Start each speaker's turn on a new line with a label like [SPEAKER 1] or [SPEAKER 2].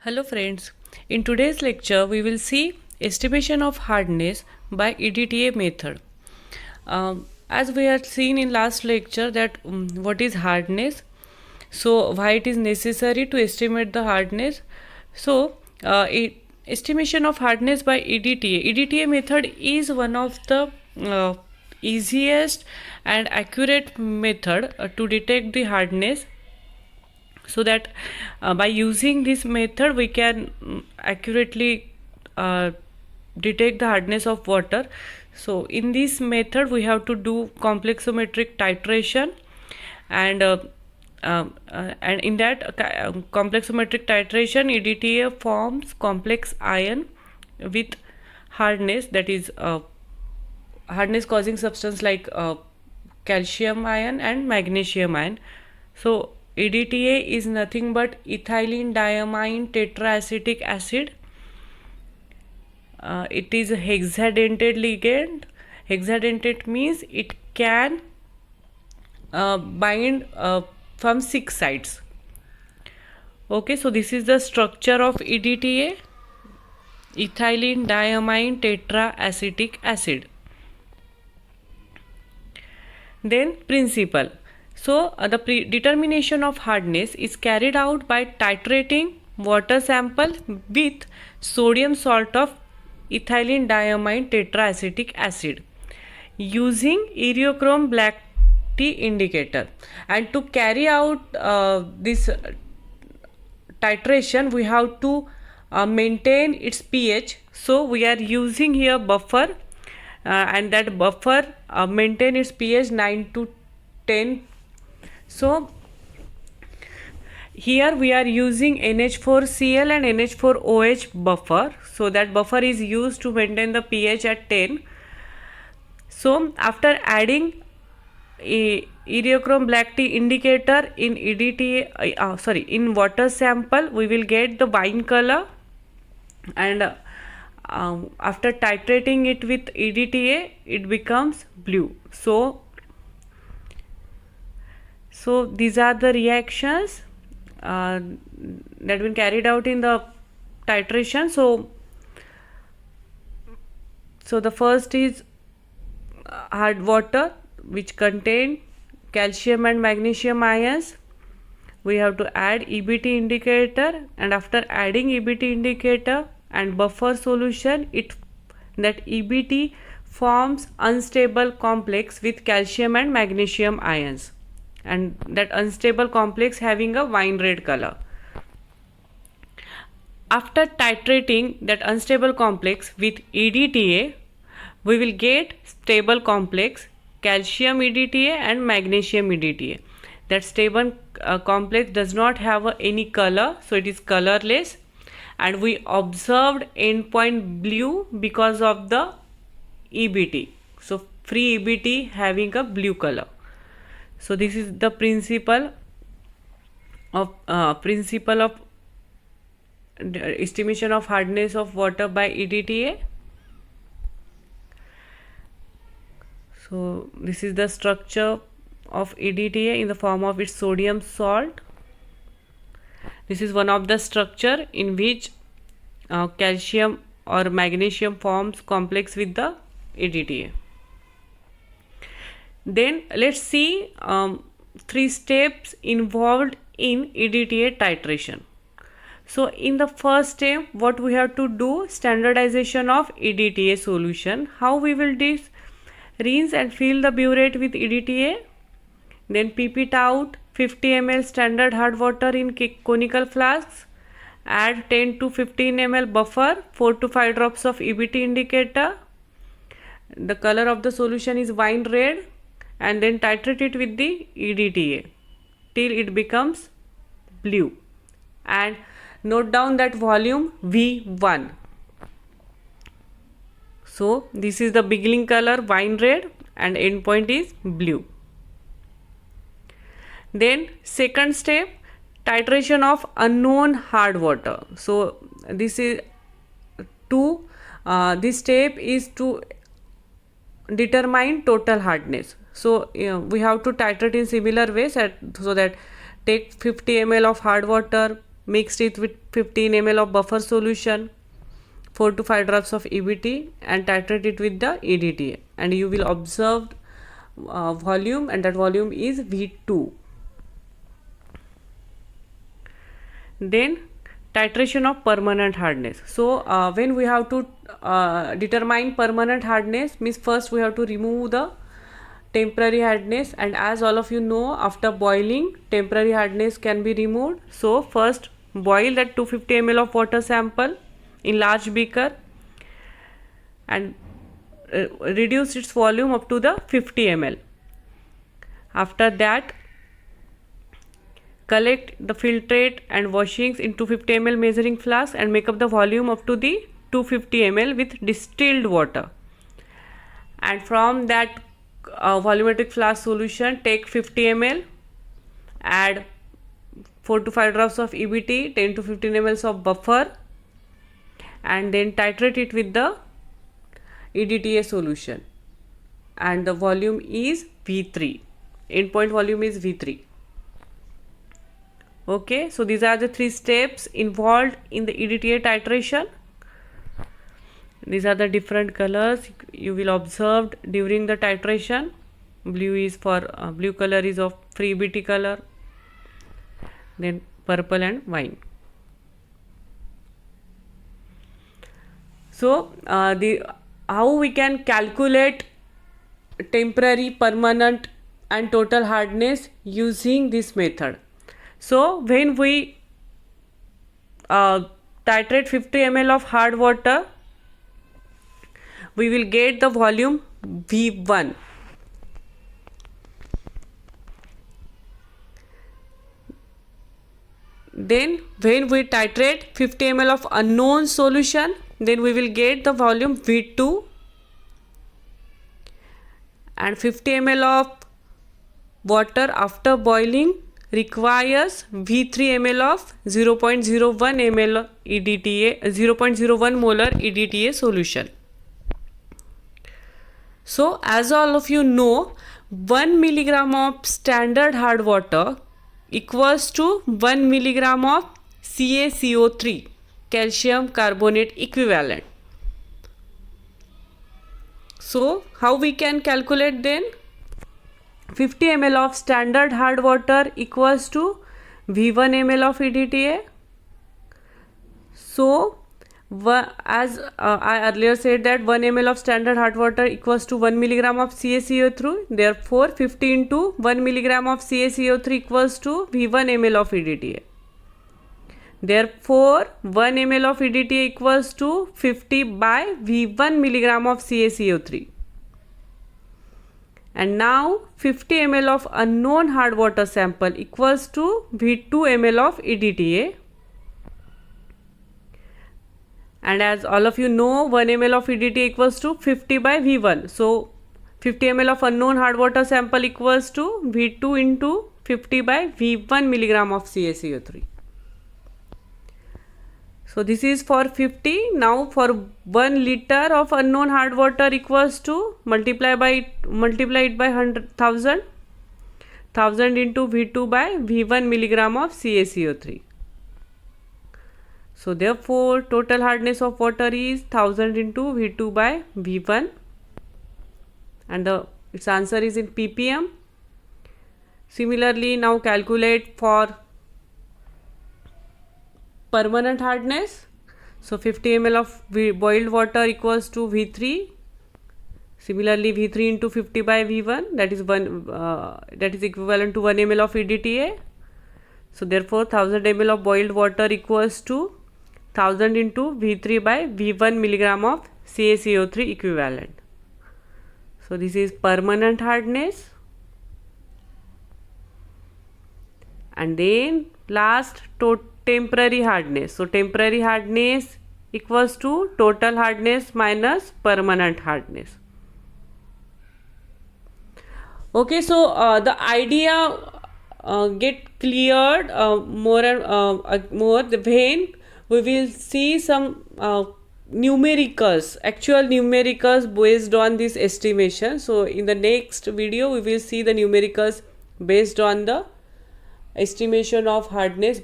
[SPEAKER 1] Hello friends, in today's lecture we will see estimation of hardness by EDTA method. As we had seen in last lecture that what is hardness, so why it is necessary to estimate the hardness. Estimation of hardness by EDTA method is one of the easiest and accurate method to detect the hardness, so that by using this method we can accurately detect the hardness of water. So in this method we have to do complexometric titration, and in that complexometric titration EDTA forms complex ion with hardness, that is hardness causing substance like calcium ion and magnesium ion. So EDTA is nothing but ethylene diamine tetraacetic acid. It is a hexadentate ligand. Hexadentate means it can bind from 6 sides. Okay, so this is the structure of EDTA, ethylene diamine tetraacetic acid. Then principle. So the determination of hardness is carried out by titrating water sample with sodium salt of ethylene diamine tetraacetic acid using Eriochrome black tea indicator. And to carry out this titration we have to maintain its pH. So we are using here buffer, and that buffer maintain its pH 9 to 10. So here we are using NH4Cl and NH4OH buffer. So that buffer is used to maintain the pH at 10. So after adding a Eriochrome black tea indicator in EDTA, in water sample, we will get the wine color, and after titrating it with EDTA it becomes blue. So these are the reactions that been carried out in the titration. So the first is hard water which contain calcium and magnesium ions. We have to add EBT indicator, and after adding EBT indicator and buffer solution, that EBT forms unstable complex with calcium and magnesium ions, and that unstable complex having a wine red color. After titrating that unstable complex with EDTA, we will get stable complex calcium EDTA and magnesium EDTA. That stable complex does not have any color, so it is colorless, and we observed endpoint blue because of the EBT. So free EBT having a blue color. So this is the principle of estimation of hardness of water by EDTA. So this is the structure of EDTA in the form of its sodium salt. This is one of the structure in which calcium or magnesium forms complex with the EDTA. Then let's see 3 steps involved in EDTA titration. So in the first step, what we have to do, standardization of EDTA solution. How we will do this? Rinse and fill the burette with EDTA, then pip it out 50 ml standard hard water in conical flasks, add 10 to 15 ml buffer, 4 to 5 drops of EBT indicator. The color of the solution is wine red, and then titrate it with the EDTA till it becomes blue, and note down that volume V1. So this is the beginning color wine red and end point is blue. Then second step, titration of unknown hard water. So this is this step is to determine total hardness. So we have to titrate in similar ways so that take 50 ml of hard water, mixed it with 15 ml of buffer solution, 4 to 5 drops of EBT, and titrate it with the EDTA, and you will observe volume, and that volume is V2. Then titration of permanent hardness. So when we have to determine permanent hardness, means first we have to remove the temporary hardness, and as all of you know, after boiling temporary hardness can be removed. So first boil that 250 ml of water sample in large beaker and reduce its volume up to the 50 ml. After that, collect the filtrate and washings in 250 ml measuring flask and make up the volume up to the 250 ml with distilled water. And from that volumetric flask solution, take 50 ml, add 4 to 5 drops of EBT, 10 to 15 ml of buffer, and then titrate it with the EDTA solution, and the volume is V3. Endpoint volume is V3. Okay, so these are the 3 steps involved in the EDTA titration. These are the different colors you will observe during the titration. Blue is for blue color is of free EBT color, then purple and wine. So how we can calculate temporary, permanent and total hardness using this method. So when we titrate 50 ml of hard water, we will get the volume V1. Then when we titrate 50 ml of unknown solution, then we will get the volume V2, and 50 ml of water after boiling requires V3 ml of 0.01 ml EDTA, 0.01 molar EDTA solution. So as all of you know, 1 milligram of standard hard water equals to 1 milligram of CaCO3, calcium carbonate equivalent. So how we can calculate then? 50 ml of standard hard water equals to V1 ml of EDTA. So as I earlier said that 1 ml of standard hard water equals to 1 milligram of CaCO3. Therefore 50 into 1 milligram of CaCO3 equals to V1 ml of EDTA. Therefore 1 ml of EDTA equals to 50 by V1 milligram of CaCO3. And now 50 ml of unknown hard water sample equals to V2 ml of EDTA. And as all of you know, 1 ml of EDTA equals to 50 by V1. So 50 ml of unknown hard water sample equals to V2 into 50 by V1 milligram of CaCO3. So this is for 50. Now for 1 liter of unknown hard water equals to multiply it by 100,000 into V2 by V1 milligram of CaCO3. So therefore total hardness of water is 1000 into V2 by V1, and its answer is in ppm. Similarly, now calculate for permanent hardness. So 50 ml of boiled water equals to V3. Similarly, V3 into 50 by V1, that is equivalent to 1 ml of EDTA. So therefore 1000 ml of boiled water equals to 1000 into V3 by V1 milligram of CaCO3 equivalent. So this is permanent hardness. And then last, temporary hardness. So temporary hardness equals to total hardness minus permanent hardness. Okay, so the idea get cleared more when we will see some numericals, actual numericals based on this estimation. So in the next video we will see the numericals based on the estimation of hardness.